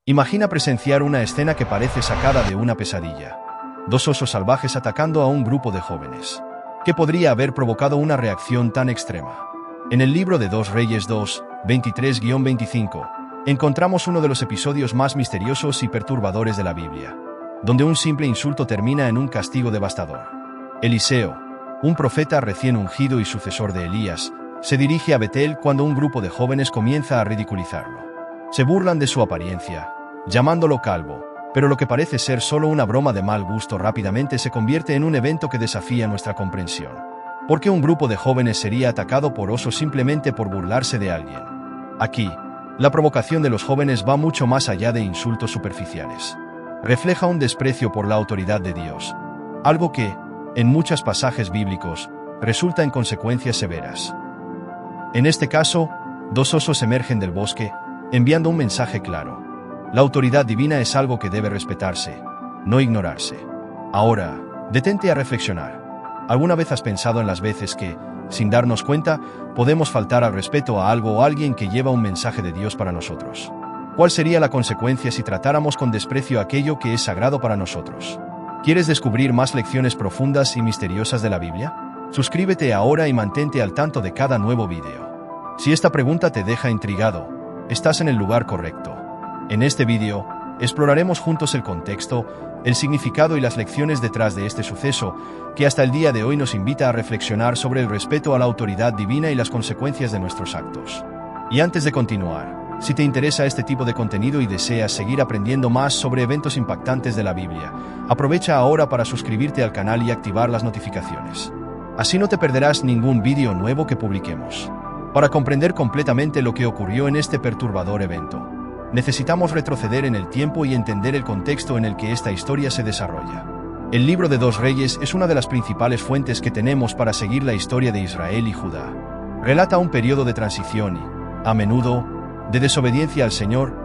Imagina presenciar una escena que parece sacada de una pesadilla. Dos osos salvajes atacando a un grupo de jóvenes. ¿Qué podría haber provocado una reacción tan extrema? En el libro de 2 Reyes 2, 23-25, encontramos uno de los episodios más misteriosos y perturbadores de la Biblia, donde un simple insulto termina en un castigo devastador. Eliseo, un profeta recién ungido y sucesor de Elías, se dirige a Betel cuando un grupo de jóvenes comienza a ridiculizarlo. Se burlan de su apariencia, llamándolo calvo, pero lo que parece ser solo una broma de mal gusto rápidamente se convierte en un evento que desafía nuestra comprensión. ¿Por qué un grupo de jóvenes sería atacado por osos simplemente por burlarse de alguien? Aquí, la provocación de los jóvenes va mucho más allá de insultos superficiales. Refleja un desprecio por la autoridad de Dios, algo que, en muchos pasajes bíblicos, resulta en consecuencias severas. En este caso, dos osos emergen del bosque, enviando un mensaje claro. La autoridad divina es algo que debe respetarse, no ignorarse. Ahora, detente a reflexionar. ¿Alguna vez has pensado en las veces que, sin darnos cuenta, podemos faltar al respeto a algo o a alguien que lleva un mensaje de Dios para nosotros? ¿Cuál sería la consecuencia si tratáramos con desprecio aquello que es sagrado para nosotros? ¿Quieres descubrir más lecciones profundas y misteriosas de la Biblia? Suscríbete ahora y mantente al tanto de cada nuevo video. Si esta pregunta te deja intrigado, estás en el lugar correcto. En este vídeo, exploraremos juntos el contexto, el significado y las lecciones detrás de este suceso, que hasta el día de hoy nos invita a reflexionar sobre el respeto a la autoridad divina y las consecuencias de nuestros actos. Y antes de continuar, si te interesa este tipo de contenido y deseas seguir aprendiendo más sobre eventos impactantes de la Biblia, aprovecha ahora para suscribirte al canal y activar las notificaciones. Así no te perderás ningún vídeo nuevo que publiquemos. Para comprender completamente lo que ocurrió en este perturbador evento, necesitamos retroceder en el tiempo y entender el contexto en el que esta historia se desarrolla. El libro de 2 Reyes es una de las principales fuentes que tenemos para seguir la historia de Israel y Judá. Relata un periodo de transición y, a menudo, de desobediencia al Señor,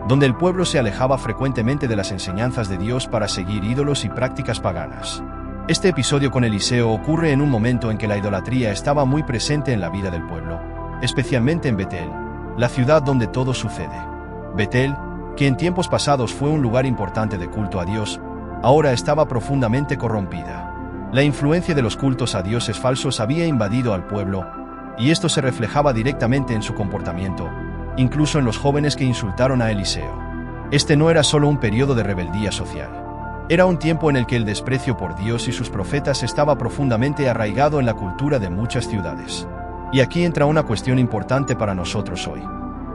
donde el pueblo se alejaba frecuentemente de las enseñanzas de Dios para seguir ídolos y prácticas paganas. Este episodio con Eliseo ocurre en un momento en que la idolatría estaba muy presente en la vida del pueblo, especialmente en Betel, la ciudad donde todo sucede. Betel, que en tiempos pasados fue un lugar importante de culto a Dios, ahora estaba profundamente corrompida. La influencia de los cultos a dioses falsos había invadido al pueblo, y esto se reflejaba directamente en su comportamiento, incluso en los jóvenes que insultaron a Eliseo. Este no era solo un periodo de rebeldía social. Era un tiempo en el que el desprecio por Dios y sus profetas estaba profundamente arraigado en la cultura de muchas ciudades. Y aquí entra una cuestión importante para nosotros hoy.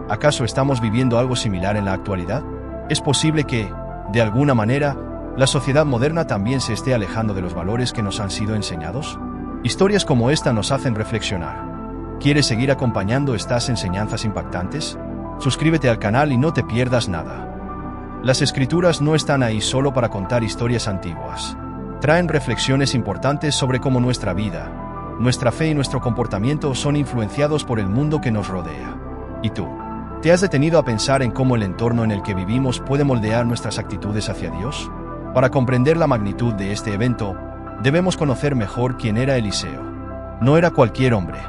¿Acaso estamos viviendo algo similar en la actualidad? ¿Es posible que, de alguna manera, la sociedad moderna también se esté alejando de los valores que nos han sido enseñados? Historias como esta nos hacen reflexionar. ¿Quieres seguir acompañando estas enseñanzas impactantes? Suscríbete al canal y no te pierdas nada. Las escrituras no están ahí solo para contar historias antiguas. Traen reflexiones importantes sobre cómo nuestra vida, nuestra fe y nuestro comportamiento son influenciados por el mundo que nos rodea. ¿Y tú? ¿Te has detenido a pensar en cómo el entorno en el que vivimos puede moldear nuestras actitudes hacia Dios? Para comprender la magnitud de este evento, debemos conocer mejor quién era Eliseo. No era cualquier hombre.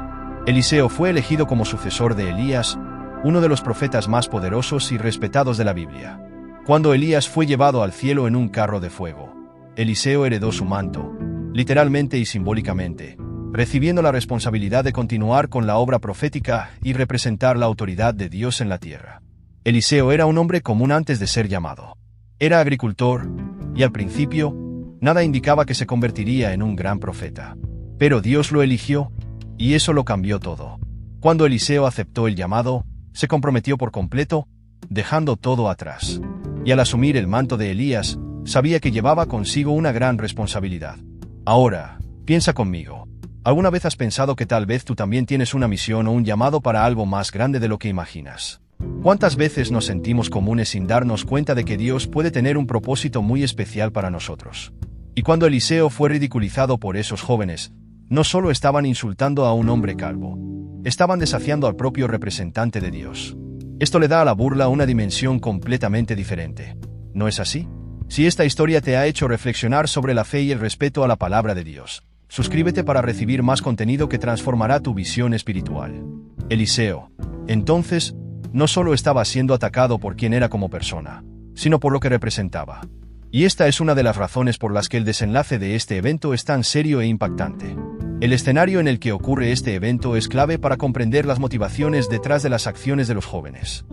Eliseo fue elegido como sucesor de Elías, uno de los profetas más poderosos y respetados de la Biblia. Cuando Elías fue llevado al cielo en un carro de fuego, Eliseo heredó su manto, literalmente y simbólicamente, recibiendo la responsabilidad de continuar con la obra profética y representar la autoridad de Dios en la tierra. Eliseo era un hombre común antes de ser llamado. Era agricultor, y al principio, nada indicaba que se convertiría en un gran profeta. Pero Dios lo eligió, y eso lo cambió todo. Cuando Eliseo aceptó el llamado, se comprometió por completo, dejando todo atrás. Y al asumir el manto de Elías, sabía que llevaba consigo una gran responsabilidad. Ahora, piensa conmigo. ¿Alguna vez has pensado que tal vez tú también tienes una misión o un llamado para algo más grande de lo que imaginas? ¿Cuántas veces nos sentimos comunes sin darnos cuenta de que Dios puede tener un propósito muy especial para nosotros? Y cuando Eliseo fue ridiculizado por esos jóvenes, no solo estaban insultando a un hombre calvo, estaban desafiando al propio representante de Dios. Esto le da a la burla una dimensión completamente diferente. ¿No es así? Si esta historia te ha hecho reflexionar sobre la fe y el respeto a la palabra de Dios, suscríbete para recibir más contenido que transformará tu visión espiritual. Eliseo, entonces, no solo estaba siendo atacado por quien era como persona, sino por lo que representaba. Y esta es una de las razones por las que el desenlace de este evento es tan serio e impactante. El escenario en el que ocurre este evento es clave para comprender las motivaciones detrás de las acciones de los jóvenes.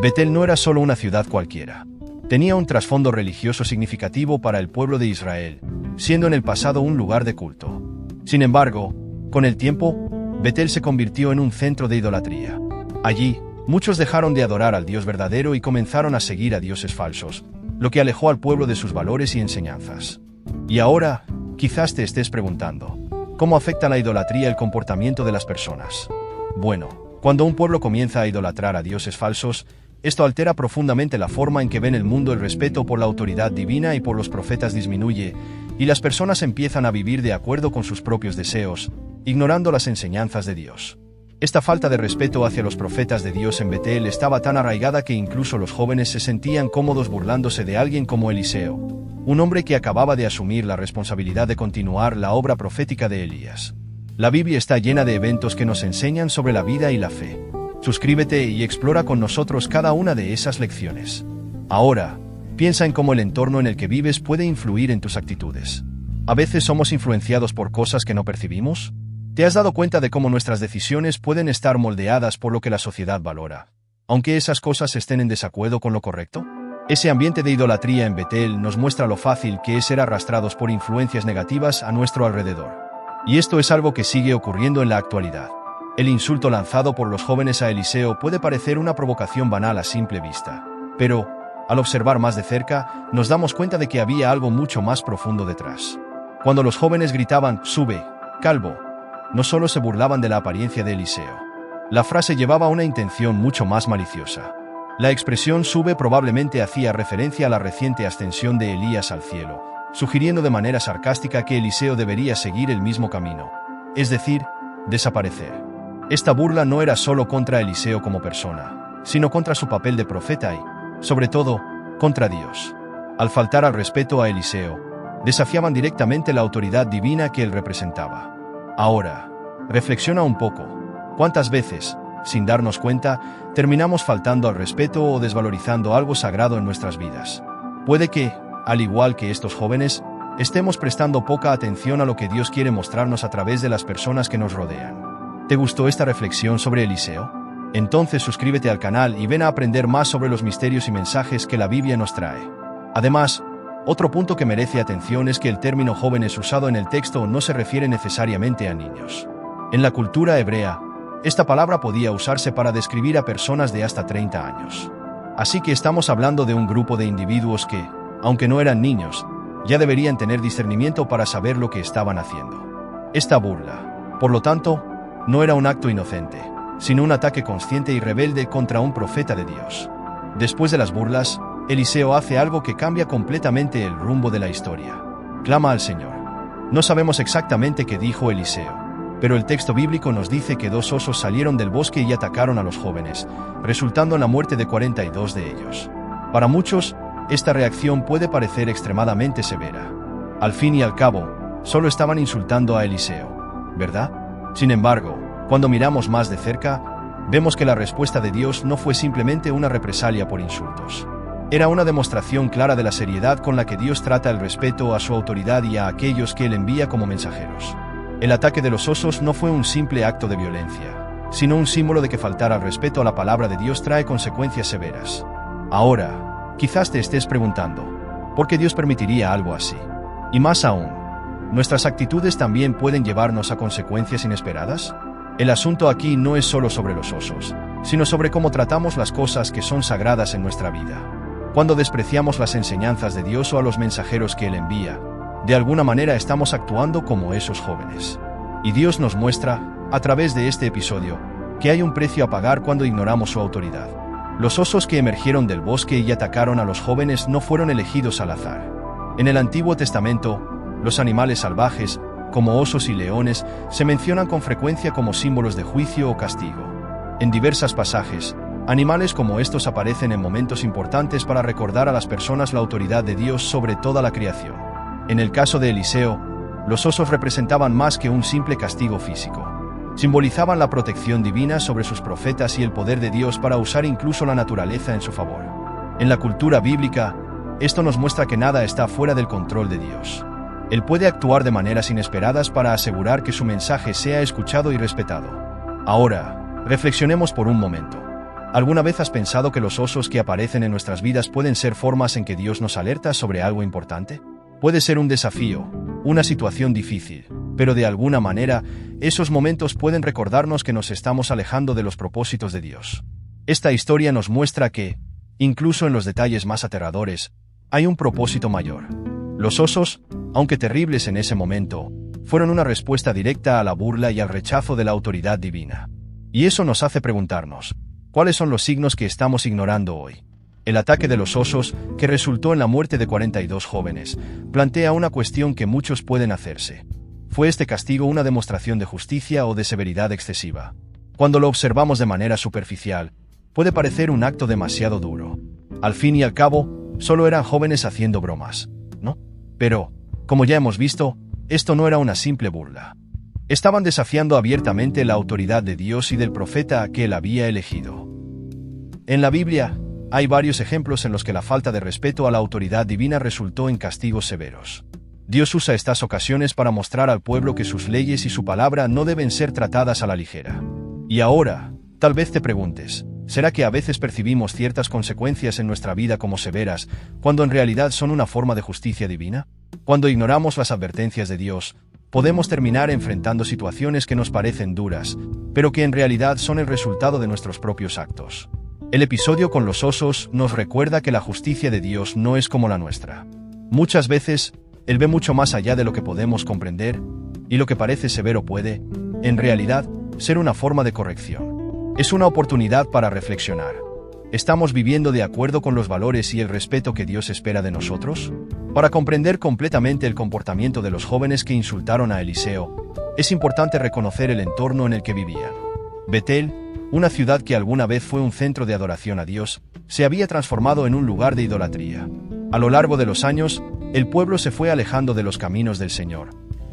Betel no era solo una ciudad cualquiera. Tenía un trasfondo religioso significativo para el pueblo de Israel, siendo en el pasado un lugar de culto. Sin embargo, con el tiempo, Betel se convirtió en un centro de idolatría. Allí, muchos dejaron de adorar al Dios verdadero y comenzaron a seguir a dioses falsos, lo que alejó al pueblo de sus valores y enseñanzas. Y ahora, quizás te estés preguntando, ¿cómo afecta la idolatría el comportamiento de las personas? Bueno, cuando un pueblo comienza a idolatrar a dioses falsos, esto altera profundamente la forma en que ven el mundo. El respeto por la autoridad divina y por los profetas disminuye, y las personas empiezan a vivir de acuerdo con sus propios deseos, ignorando las enseñanzas de Dios. Esta falta de respeto hacia los profetas de Dios en Betel estaba tan arraigada que incluso los jóvenes se sentían cómodos burlándose de alguien como Eliseo, un hombre que acababa de asumir la responsabilidad de continuar la obra profética de Elías. La Biblia está llena de eventos que nos enseñan sobre la vida y la fe. Suscríbete y explora con nosotros cada una de esas lecciones. Ahora, piensa en cómo el entorno en el que vives puede influir en tus actitudes. ¿A veces somos influenciados por cosas que no percibimos? ¿Te has dado cuenta de cómo nuestras decisiones pueden estar moldeadas por lo que la sociedad valora, aunque esas cosas estén en desacuerdo con lo correcto? Ese ambiente de idolatría en Betel nos muestra lo fácil que es ser arrastrados por influencias negativas a nuestro alrededor. Y esto es algo que sigue ocurriendo en la actualidad. El insulto lanzado por los jóvenes a Eliseo puede parecer una provocación banal a simple vista, pero, al observar más de cerca, nos damos cuenta de que había algo mucho más profundo detrás. Cuando los jóvenes gritaban, «Sube, calvo», no solo se burlaban de la apariencia de Eliseo. La frase llevaba una intención mucho más maliciosa. La expresión «sube» probablemente hacía referencia a la reciente ascensión de Elías al cielo, sugiriendo de manera sarcástica que Eliseo debería seguir el mismo camino, es decir, desaparecer. Esta burla no era solo contra Eliseo como persona, sino contra su papel de profeta y, sobre todo, contra Dios. Al faltar al respeto a Eliseo, desafiaban directamente la autoridad divina que él representaba. Ahora, reflexiona un poco. ¿Cuántas veces, sin darnos cuenta, terminamos faltando al respeto o desvalorizando algo sagrado en nuestras vidas? Puede que, al igual que estos jóvenes, estemos prestando poca atención a lo que Dios quiere mostrarnos a través de las personas que nos rodean. ¿Te gustó esta reflexión sobre Eliseo? Entonces suscríbete al canal y ven a aprender más sobre los misterios y mensajes que la Biblia nos trae. Además, otro punto que merece atención es que el término jóvenes usado en el texto no se refiere necesariamente a niños. En la cultura hebrea, esta palabra podía usarse para describir a personas de hasta 30 años. Así que estamos hablando de un grupo de individuos que, aunque no eran niños, ya deberían tener discernimiento para saber lo que estaban haciendo. Esta burla, por lo tanto, no era un acto inocente, sino un ataque consciente y rebelde contra un profeta de Dios. Después de las burlas, Eliseo hace algo que cambia completamente el rumbo de la historia. Clama al Señor. No sabemos exactamente qué dijo Eliseo, pero el texto bíblico nos dice que 2 osos salieron del bosque y atacaron a los jóvenes, resultando en la muerte de 42 de ellos. Para muchos, esta reacción puede parecer extremadamente severa. Al fin y al cabo, solo estaban insultando a Eliseo, ¿verdad? Sin embargo, cuando miramos más de cerca, vemos que la respuesta de Dios no fue simplemente una represalia por insultos. Era una demostración clara de la seriedad con la que Dios trata el respeto a su autoridad y a aquellos que Él envía como mensajeros. El ataque de los osos no fue un simple acto de violencia, sino un símbolo de que faltar al respeto a la palabra de Dios trae consecuencias severas. Ahora, quizás te estés preguntando, ¿por qué Dios permitiría algo así? Y más aún, ¿nuestras actitudes también pueden llevarnos a consecuencias inesperadas? El asunto aquí no es solo sobre los osos, sino sobre cómo tratamos las cosas que son sagradas en nuestra vida. Cuando despreciamos las enseñanzas de Dios o a los mensajeros que Él envía, de alguna manera estamos actuando como esos jóvenes. Y Dios nos muestra, a través de este episodio, que hay un precio a pagar cuando ignoramos su autoridad. Los osos que emergieron del bosque y atacaron a los jóvenes no fueron elegidos al azar. En el Antiguo Testamento, los animales salvajes, como osos y leones, se mencionan con frecuencia como símbolos de juicio o castigo. En diversos pasajes, animales como estos aparecen en momentos importantes para recordar a las personas la autoridad de Dios sobre toda la creación. En el caso de Eliseo, los osos representaban más que un simple castigo físico. Simbolizaban la protección divina sobre sus profetas y el poder de Dios para usar incluso la naturaleza en su favor. En la cultura bíblica, esto nos muestra que nada está fuera del control de Dios. Él puede actuar de maneras inesperadas para asegurar que su mensaje sea escuchado y respetado. Ahora, reflexionemos por un momento. ¿Alguna vez has pensado que los osos que aparecen en nuestras vidas pueden ser formas en que Dios nos alerta sobre algo importante? Puede ser un desafío, una situación difícil, pero de alguna manera, esos momentos pueden recordarnos que nos estamos alejando de los propósitos de Dios. Esta historia nos muestra que, incluso en los detalles más aterradores, hay un propósito mayor. Los osos, aunque terribles en ese momento, fueron una respuesta directa a la burla y al rechazo de la autoridad divina. Y eso nos hace preguntarnos, ¿cuáles son los signos que estamos ignorando hoy? El ataque de los osos, que resultó en la muerte de 42 jóvenes, plantea una cuestión que muchos pueden hacerse. ¿Fue este castigo una demostración de justicia o de severidad excesiva? Cuando lo observamos de manera superficial, puede parecer un acto demasiado duro. Al fin y al cabo, solo eran jóvenes haciendo bromas, ¿no? Pero, como ya hemos visto, esto no era una simple burla. Estaban desafiando abiertamente la autoridad de Dios y del profeta que él había elegido. En la Biblia, hay varios ejemplos en los que la falta de respeto a la autoridad divina resultó en castigos severos. Dios usa estas ocasiones para mostrar al pueblo que sus leyes y su palabra no deben ser tratadas a la ligera. Y ahora, tal vez te preguntes, ¿será que a veces percibimos ciertas consecuencias en nuestra vida como severas, cuando en realidad son una forma de justicia divina? Cuando ignoramos las advertencias de Dios, podemos terminar enfrentando situaciones que nos parecen duras, pero que en realidad son el resultado de nuestros propios actos. El episodio con los osos nos recuerda que la justicia de Dios no es como la nuestra. Muchas veces, Él ve mucho más allá de lo que podemos comprender, y lo que parece severo puede, en realidad, ser una forma de corrección. Es una oportunidad para reflexionar. ¿Estamos viviendo de acuerdo con los valores y el respeto que Dios espera de nosotros? Para comprender completamente el comportamiento de los jóvenes que insultaron a Eliseo, es importante reconocer el entorno en el que vivían. Betel, una ciudad que alguna vez fue un centro de adoración a Dios, se había transformado en un lugar de idolatría. A lo largo de los años, el pueblo se fue alejando de los caminos del Señor,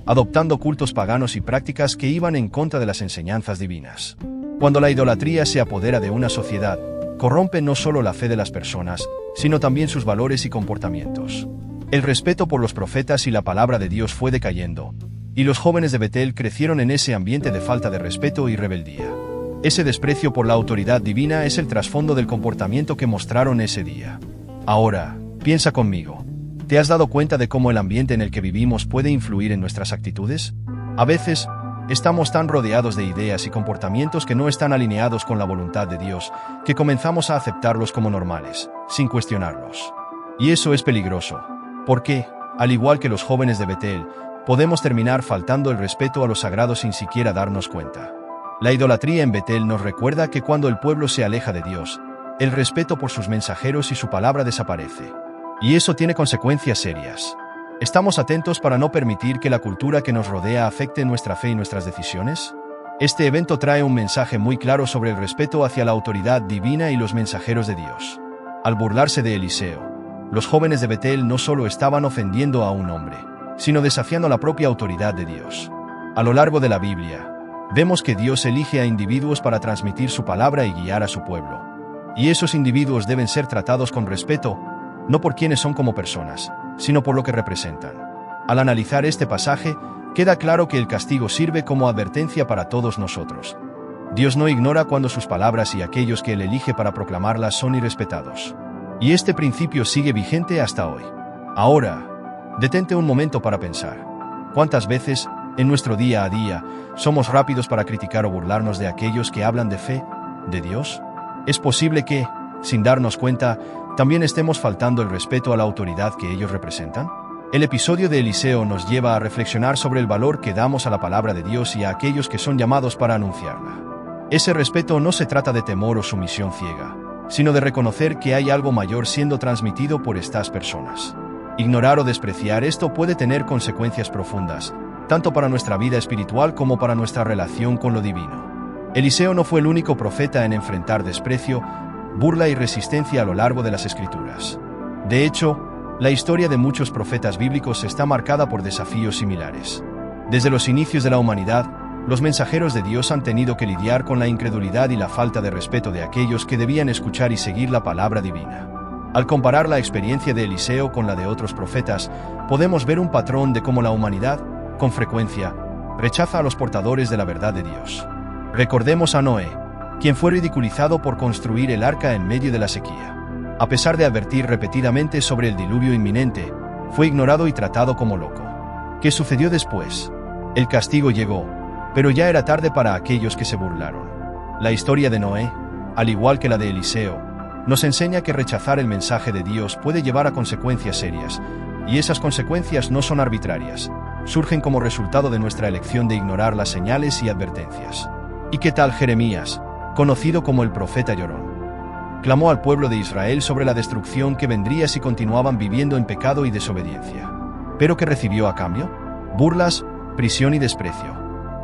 adoptando cultos paganos y prácticas que iban en contra de las enseñanzas divinas. Cuando la idolatría se apodera de una sociedad, corrompe no solo la fe de las personas, sino también sus valores y comportamientos. El respeto por los profetas y la palabra de Dios fue decayendo, y los jóvenes de Betel crecieron en ese ambiente de falta de respeto y rebeldía. Ese desprecio por la autoridad divina es el trasfondo del comportamiento que mostraron ese día. Ahora, piensa conmigo. ¿Te has dado cuenta de cómo el ambiente en el que vivimos puede influir en nuestras actitudes? A veces, estamos tan rodeados de ideas y comportamientos que no están alineados con la voluntad de Dios, que comenzamos a aceptarlos como normales, sin cuestionarlos. Y eso es peligroso, porque, al igual que los jóvenes de Betel, podemos terminar faltando el respeto a lo sagrado sin siquiera darnos cuenta. La idolatría en Betel nos recuerda que cuando el pueblo se aleja de Dios, el respeto por sus mensajeros y su palabra desaparece. Y eso tiene consecuencias serias. ¿Estamos atentos para no permitir que la cultura que nos rodea afecte nuestra fe y nuestras decisiones? Este evento trae un mensaje muy claro sobre el respeto hacia la autoridad divina y los mensajeros de Dios. Al burlarse de Eliseo, los jóvenes de Betel no solo estaban ofendiendo a un hombre, sino desafiando la propia autoridad de Dios. A lo largo de la Biblia, vemos que Dios elige a individuos para transmitir su palabra y guiar a su pueblo. Y esos individuos deben ser tratados con respeto, no por quienes son como personas, sino por lo que representan. Al analizar este pasaje, queda claro que el castigo sirve como advertencia para todos nosotros. Dios no ignora cuando sus palabras y aquellos que Él elige para proclamarlas son irrespetados. Y este principio sigue vigente hasta hoy. Ahora, detente un momento para pensar. ¿Cuántas veces, en nuestro día a día, somos rápidos para criticar o burlarnos de aquellos que hablan de fe, de Dios? Es posible que, sin darnos cuenta, también estemos faltando el respeto a la autoridad que ellos representan. El episodio de Eliseo nos lleva a reflexionar sobre el valor que damos a la palabra de Dios y a aquellos que son llamados para anunciarla. Ese respeto no se trata de temor o sumisión ciega, sino de reconocer que hay algo mayor siendo transmitido por estas personas. Ignorar o despreciar esto puede tener consecuencias profundas, tanto para nuestra vida espiritual como para nuestra relación con lo divino. Eliseo no fue el único profeta en enfrentar desprecio, burla y resistencia a lo largo de las Escrituras. De hecho, la historia de muchos profetas bíblicos está marcada por desafíos similares. Desde los inicios de la humanidad, los mensajeros de Dios han tenido que lidiar con la incredulidad y la falta de respeto de aquellos que debían escuchar y seguir la palabra divina. Al comparar la experiencia de Eliseo con la de otros profetas, podemos ver un patrón de cómo la humanidad, con frecuencia, rechaza a los portadores de la verdad de Dios. Recordemos a Noé, quien fue ridiculizado por construir el arca en medio de la sequía. A pesar de advertir repetidamente sobre el diluvio inminente, fue ignorado y tratado como loco. ¿Qué sucedió después? El castigo llegó, pero ya era tarde para aquellos que se burlaron. La historia de Noé, al igual que la de Eliseo, nos enseña que rechazar el mensaje de Dios puede llevar a consecuencias serias, y esas consecuencias no son arbitrarias, surgen como resultado de nuestra elección de ignorar las señales y advertencias. ¿Y qué tal Jeremías, conocido como el profeta llorón? Clamó al pueblo de Israel sobre la destrucción que vendría si continuaban viviendo en pecado y desobediencia. ¿Pero qué recibió a cambio? Burlas, prisión y desprecio.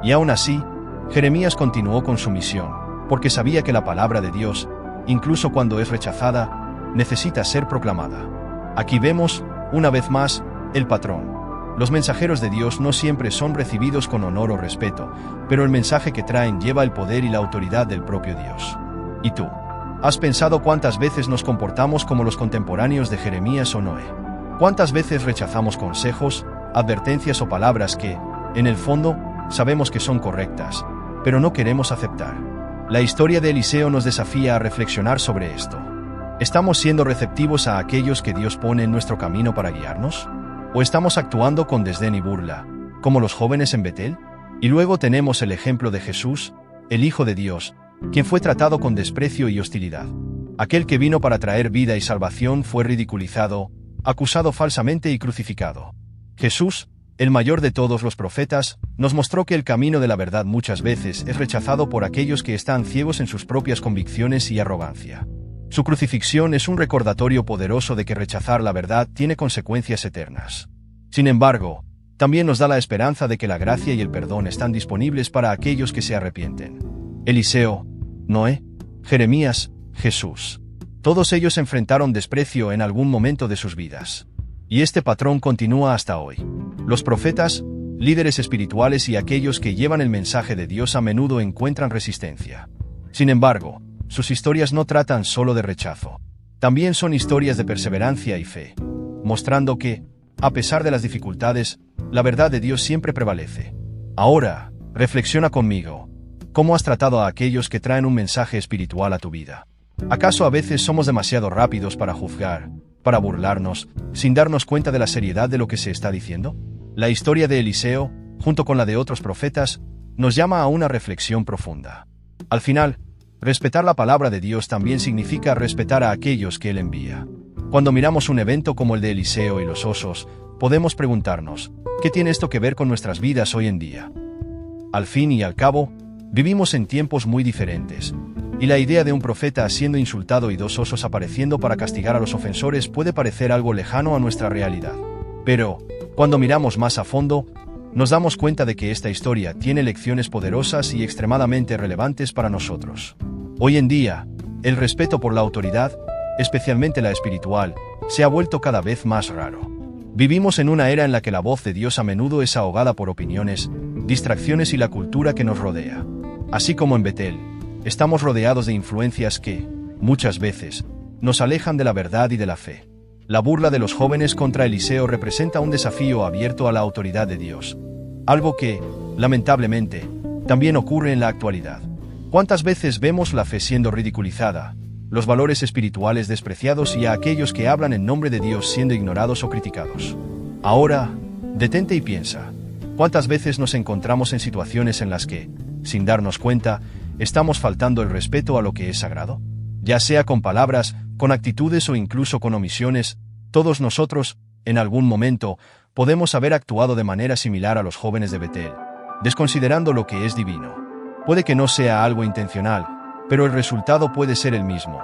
Y aún así, Jeremías continuó con su misión, porque sabía que la palabra de Dios, incluso cuando es rechazada, necesita ser proclamada. Aquí vemos, una vez más, el patrón. Los mensajeros de Dios no siempre son recibidos con honor o respeto, pero el mensaje que traen lleva el poder y la autoridad del propio Dios. ¿Y tú? ¿Has pensado cuántas veces nos comportamos como los contemporáneos de Jeremías o Noé? ¿Cuántas veces rechazamos consejos, advertencias o palabras que, en el fondo, sabemos que son correctas, pero no queremos aceptar? La historia de Eliseo nos desafía a reflexionar sobre esto. ¿Estamos siendo receptivos a aquellos que Dios pone en nuestro camino para guiarnos? ¿O estamos actuando con desdén y burla, como los jóvenes en Betel? Y luego tenemos el ejemplo de Jesús, el Hijo de Dios, quien fue tratado con desprecio y hostilidad. Aquel que vino para traer vida y salvación fue ridiculizado, acusado falsamente y crucificado. Jesús, el mayor de todos los profetas, nos mostró que el camino de la verdad muchas veces es rechazado por aquellos que están ciegos en sus propias convicciones y arrogancia. Su crucifixión es un recordatorio poderoso de que rechazar la verdad tiene consecuencias eternas. Sin embargo, también nos da la esperanza de que la gracia y el perdón están disponibles para aquellos que se arrepienten. Eliseo, Noé, Jeremías, Jesús. Todos ellos enfrentaron desprecio en algún momento de sus vidas. Y este patrón continúa hasta hoy. Los profetas, líderes espirituales y aquellos que llevan el mensaje de Dios a menudo encuentran resistencia. Sin embargo, sus historias no tratan solo de rechazo. También son historias de perseverancia y fe, mostrando que, a pesar de las dificultades, la verdad de Dios siempre prevalece. Ahora, reflexiona conmigo. ¿Cómo has tratado a aquellos que traen un mensaje espiritual a tu vida? ¿Acaso a veces somos demasiado rápidos para juzgar, para burlarnos, sin darnos cuenta de la seriedad de lo que se está diciendo? La historia de Eliseo, junto con la de otros profetas, nos llama a una reflexión profunda. Al final, respetar la palabra de Dios también significa respetar a aquellos que Él envía. Cuando miramos un evento como el de Eliseo y los osos, podemos preguntarnos, ¿qué tiene esto que ver con nuestras vidas hoy en día? Al fin y al cabo, vivimos en tiempos muy diferentes, y la idea de un profeta siendo insultado y dos osos apareciendo para castigar a los ofensores puede parecer algo lejano a nuestra realidad. Pero, cuando miramos más a fondo, nos damos cuenta de que esta historia tiene lecciones poderosas y extremadamente relevantes para nosotros. Hoy en día, el respeto por la autoridad, especialmente la espiritual, se ha vuelto cada vez más raro. Vivimos en una era en la que la voz de Dios a menudo es ahogada por opiniones, distracciones y la cultura que nos rodea. Así como en Betel, estamos rodeados de influencias que, muchas veces, nos alejan de la verdad y de la fe. La burla de los jóvenes contra Eliseo representa un desafío abierto a la autoridad de Dios, algo que, lamentablemente, también ocurre en la actualidad. ¿Cuántas veces vemos la fe siendo ridiculizada, los valores espirituales despreciados y a aquellos que hablan en nombre de Dios siendo ignorados o criticados? Ahora, detente y piensa. ¿Cuántas veces nos encontramos en situaciones en las que, sin darnos cuenta, estamos faltando el respeto a lo que es sagrado? Ya sea con palabras, con actitudes o incluso con omisiones, todos nosotros, en algún momento, podemos haber actuado de manera similar a los jóvenes de Betel, desconsiderando lo que es divino. Puede que no sea algo intencional, pero el resultado puede ser el mismo,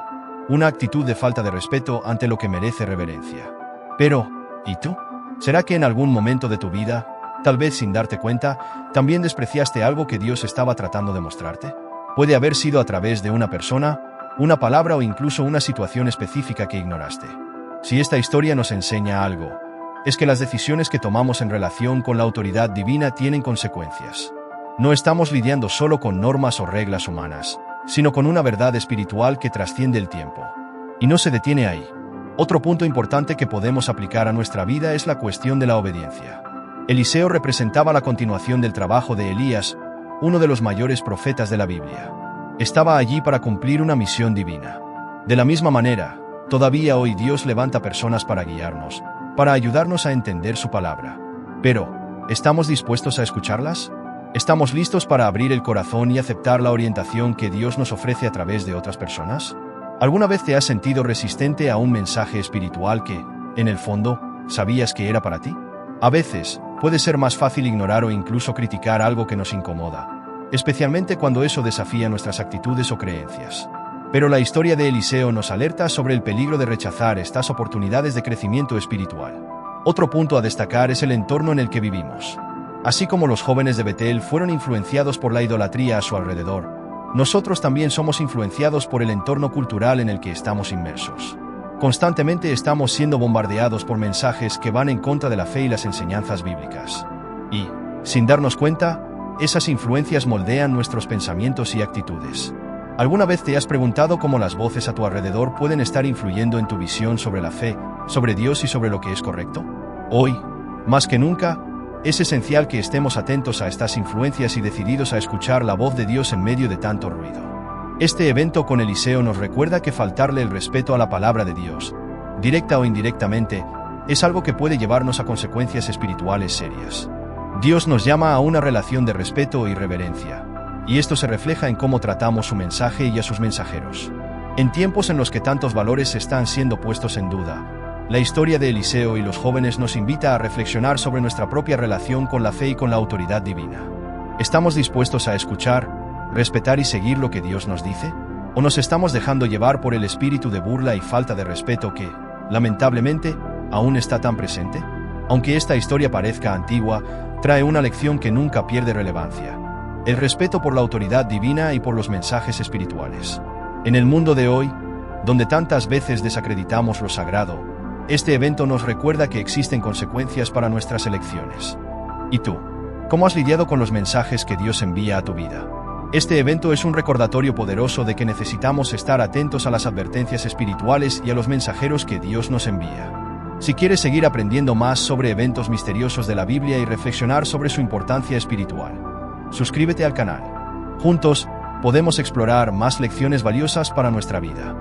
una actitud de falta de respeto ante lo que merece reverencia. Pero, ¿y tú? ¿Será que en algún momento de tu vida, tal vez sin darte cuenta, también despreciaste algo que Dios estaba tratando de mostrarte? Puede haber sido a través de una persona, una palabra o incluso una situación específica que ignoraste. Si esta historia nos enseña algo, es que las decisiones que tomamos en relación con la autoridad divina tienen consecuencias. No estamos lidiando solo con normas o reglas humanas, sino con una verdad espiritual que trasciende el tiempo. Y no se detiene ahí. Otro punto importante que podemos aplicar a nuestra vida es la cuestión de la obediencia. Eliseo representaba la continuación del trabajo de Elías, uno de los mayores profetas de la Biblia. Estaba allí para cumplir una misión divina. De la misma manera, todavía hoy Dios levanta personas para guiarnos, para ayudarnos a entender su palabra. Pero, ¿estamos dispuestos a escucharlas? ¿Estamos listos para abrir el corazón y aceptar la orientación que Dios nos ofrece a través de otras personas? ¿Alguna vez te has sentido resistente a un mensaje espiritual que, en el fondo, sabías que era para ti? A veces, puede ser más fácil ignorar o incluso criticar algo que nos incomoda, especialmente cuando eso desafía nuestras actitudes o creencias. Pero la historia de Eliseo nos alerta sobre el peligro de rechazar estas oportunidades de crecimiento espiritual. Otro punto a destacar es el entorno en el que vivimos. Así como los jóvenes de Betel fueron influenciados por la idolatría a su alrededor, nosotros también somos influenciados por el entorno cultural en el que estamos inmersos. Constantemente estamos siendo bombardeados por mensajes que van en contra de la fe y las enseñanzas bíblicas. Y, sin darnos cuenta, esas influencias moldean nuestros pensamientos y actitudes. ¿Alguna vez te has preguntado cómo las voces a tu alrededor pueden estar influyendo en tu visión sobre la fe, sobre Dios y sobre lo que es correcto? Hoy, más que nunca, es esencial que estemos atentos a estas influencias y decididos a escuchar la voz de Dios en medio de tanto ruido. Este evento con Eliseo nos recuerda que faltarle el respeto a la palabra de Dios, directa o indirectamente, es algo que puede llevarnos a consecuencias espirituales serias. Dios nos llama a una relación de respeto y reverencia, y esto se refleja en cómo tratamos su mensaje y a sus mensajeros. En tiempos en los que tantos valores están siendo puestos en duda, la historia de Eliseo y los jóvenes nos invita a reflexionar sobre nuestra propia relación con la fe y con la autoridad divina. ¿Estamos dispuestos a escuchar, respetar y seguir lo que Dios nos dice? ¿O nos estamos dejando llevar por el espíritu de burla y falta de respeto que, lamentablemente, aún está tan presente? Aunque esta historia parezca antigua, trae una lección que nunca pierde relevancia: el respeto por la autoridad divina y por los mensajes espirituales. En el mundo de hoy, donde tantas veces desacreditamos lo sagrado, este evento nos recuerda que existen consecuencias para nuestras elecciones. ¿Y tú? ¿Cómo has lidiado con los mensajes que Dios envía a tu vida? Este evento es un recordatorio poderoso de que necesitamos estar atentos a las advertencias espirituales y a los mensajeros que Dios nos envía. Si quieres seguir aprendiendo más sobre eventos misteriosos de la Biblia y reflexionar sobre su importancia espiritual, suscríbete al canal. Juntos, podemos explorar más lecciones valiosas para nuestra vida.